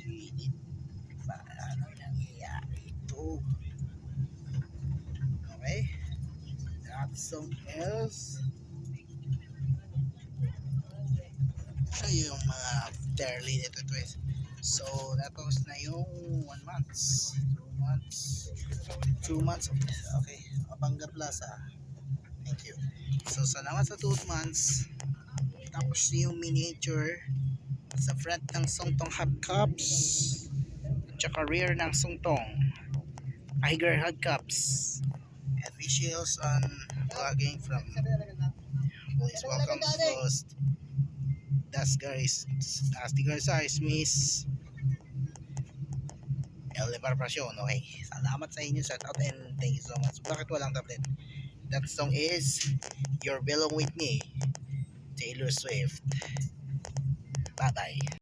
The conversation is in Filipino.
Init pa. Ano nangyayari ito? Okay. That song is yung mga fairly nito to is. So, tapos na yung 1 month, 2 months, 2 months of this. Okay, Abanga Plaza. Thank you. So, salamat sa 2 months. Tapos yung miniature sa front ng Songtong hubcaps at saka rear ng Songtong Tiger hubcaps. And visuals on vlogging from Police Welcome Post. Das guys, as the guys is Miss El Preparacion. Okay, salamat sa inyo, shout out and thank you so much. Bakit walang tablet? That song is You're Belong With Me, Taylor Swift. Bye bye.